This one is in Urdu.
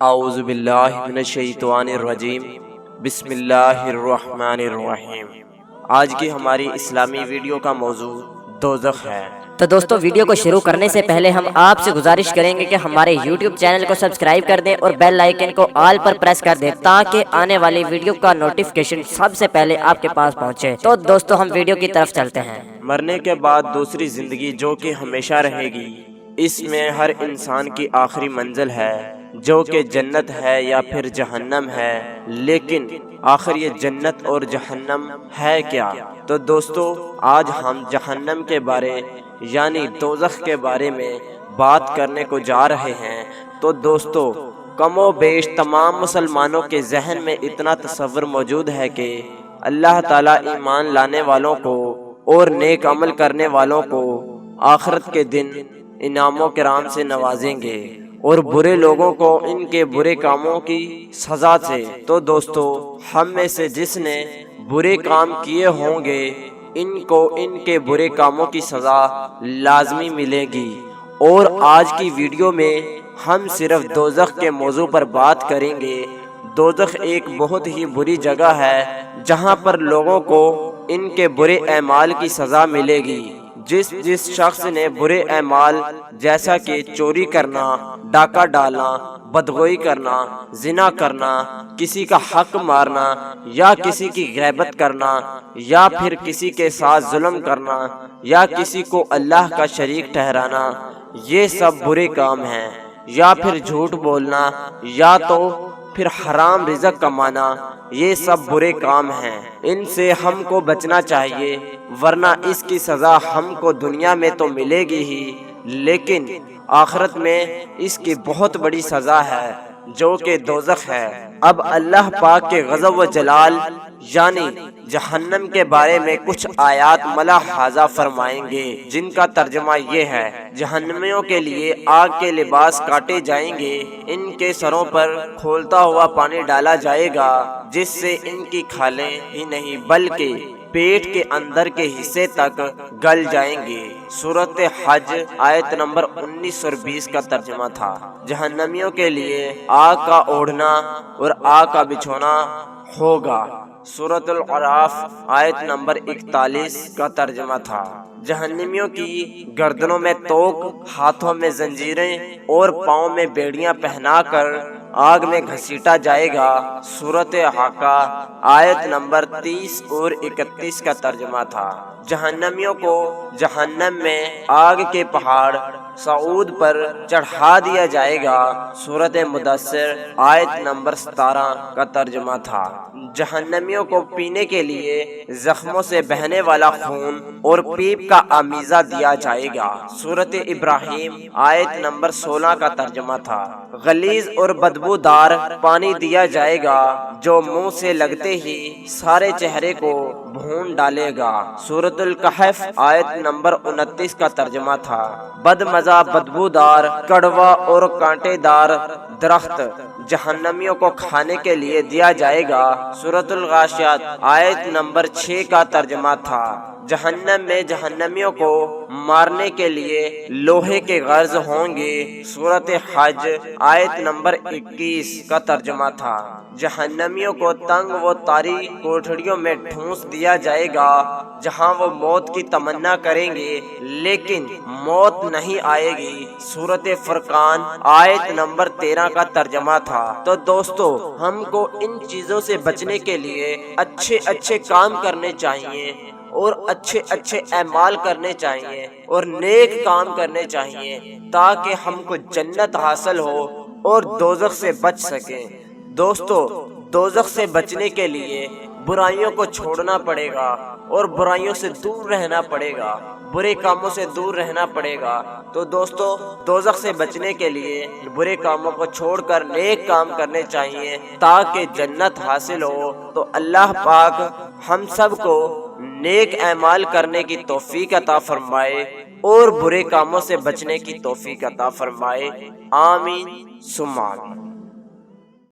اعوذ باللہ من الشیطان الرجیم بسم اللہ الرحمن الرحیم۔ آج کی ہماری اسلامی ویڈیو کا موضوع دوزخ ہے۔ تو دوستو، ویڈیو کو شروع کرنے سے پہلے ہم آپ سے گزارش کریں گے کہ ہمارے یوٹیوب چینل کو سبسکرائب کر دیں اور بیل آئیکن کو آل پر پریس کر دیں تاکہ آنے والی ویڈیو کا نوٹیفیکیشن سب سے پہلے آپ کے پاس پہنچے۔ تو دوستو، ہم ویڈیو کی طرف چلتے ہیں۔ مرنے کے بعد دوسری زندگی جو کہ ہمیشہ رہے گی، اس میں ہر انسان کی آخری منزل ہے جو کہ جنت ہے یا پھر جہنم ہے۔ لیکن آخر یہ جنت اور جہنم ہے کیا؟ تو دوستو، آج ہم جہنم کے بارے یعنی دوزخ کے بارے میں بات کرنے کو جا رہے ہیں۔ تو دوستو، کم و بیش تمام مسلمانوں کے ذہن میں اتنا تصور موجود ہے کہ اللہ تعالیٰ ایمان لانے والوں کو اور نیک عمل کرنے والوں کو آخرت کے دن انعام و کرام سے نوازیں گے اور برے لوگوں کو ان کے برے کاموں کی سزا سے۔ تو دوستو، ہم میں سے جس نے برے کام کیے ہوں گے ان کو ان کے برے کاموں کی سزا لازمی ملے گی۔ اور آج کی ویڈیو میں ہم صرف دوزخ کے موضوع پر بات کریں گے۔ دوزخ ایک بہت ہی بری جگہ ہے جہاں پر لوگوں کو ان کے برے اعمال کی سزا ملے گی۔ جس شخص نے برے اعمال جیسا کہ چوری کرنا، ڈاکہ ڈالنا، بدگوئی کرنا، زنا کرنا، کسی کا حق مارنا یا کسی کی غیبت کرنا یا پھر کسی کے ساتھ ظلم کرنا یا کسی کو اللہ کا شریک ٹھہرانا، یہ سب برے کام ہیں۔ یا پھر جھوٹ بولنا یا تو پھر حرام رزق کمانا، یہ سب برے کام ہیں۔ ان سے ہم کو بچنا چاہیے، ورنہ اس کی سزا ہم کو دنیا میں تو ملے گی ہی، لیکن آخرت میں اس کی بہت بڑی سزا ہے جو کہ دوزخ ہے۔ اب اللہ پاک کے غضب و جلال یعنی جہنم کے بارے میں کچھ آیات ملاحظہ فرمائیں گے جن کا ترجمہ یہ ہے: جہنمیوں کے لیے آگ کے لباس کاٹے جائیں گے، ان کے سروں پر کھولتا ہوا پانی ڈالا جائے گا جس سے ان کی کھالیں ہی نہیں بلکہ پیٹ کے اندر کے حصے تک گل جائیں گے۔ سورۃ حج آیت نمبر 19 اور 20 کا ترجمہ تھا۔ جہنمیوں کے لیے آگ کا اوڑھنا اور آگ کا بچھونا ہوگا۔ سورۃ الاعراف آیت نمبر 41 کا ترجمہ تھا۔ جہنمیوں کی گردنوں میں توق، ہاتھوں میں زنجیریں اور پاؤں میں بیڑیاں پہنا کر آگ میں گھسیٹا جائے گا۔ سورۃ حاقہ آیت نمبر 30 اور 31 کا ترجمہ تھا۔ جہنمیوں کو جہنم میں آگ کے پہاڑ صعود پر چڑھا دیا جائے گا۔ سورۃ مدثر آیت نمبر 17 کا ترجمہ تھا۔ جہنمیوں کو پینے کے لیے زخموں سے بہنے والا خون اور پیپ کا آمیزہ دیا جائے گا۔ سورۃ ابراہیم آیت نمبر 16 کا ترجمہ تھا۔ غلیظ اور بدبودار پانی دیا جائے گا جو منہ سے لگتے ہی سارے چہرے کو بھون ڈالے گا۔ سورۃ الکہف آیت نمبر 29 کا ترجمہ تھا۔ بدمزہ، بدبودار، کڑوا اور کانٹے دار درخت جہنمیوں کو کھانے کے لیے دیا جائے گا۔ سورۃ الغاشیات آیت نمبر 6 کا ترجمہ تھا۔ جہنم میں جہنمیوں کو مارنے کے لیے لوہے کے غرض ہوں گے۔ سورۃ حج آیت نمبر 21 کا ترجمہ تھا۔ جہنمیوں کو تنگ و تاریک کوٹھڑیوں میں ٹھونس دیا جائے گا جہاں وہ موت کی تمنا کریں گے لیکن موت نہیں آئے گی۔ سورۃ فرقان آیت نمبر 13 کا ترجمہ تھا۔ تو دوستو، ہم کو ان چیزوں سے بچنے کے لیے اچھے اچھے کام کرنے چاہیے اور اچھے اچھے اعمال کرنے چاہیے اور نیک کام کرنے چاہیے تاکہ ہم کو جنت حاصل ہو اور دوزخ سے بچ سکیں۔ دوستو، دوزخ سے بچنے کے لیے برائیوں کو چھوڑنا پڑے گا اور برائیوں سے دور رہنا پڑے گا، برے کاموں سے دور رہنا پڑے گا۔ تو دوستو، دوزخ سے بچنے کے لیے برے کاموں کو چھوڑ کر نیک کام کرنے چاہیے تاکہ جنت حاصل ہو۔ تو اللہ پاک ہم سب کو نیک اعمال کرنے کی توفیق عطا فرمائے اور برے کاموں سے بچنے کی توفیق عطا فرمائے۔ آمین ثم آمین۔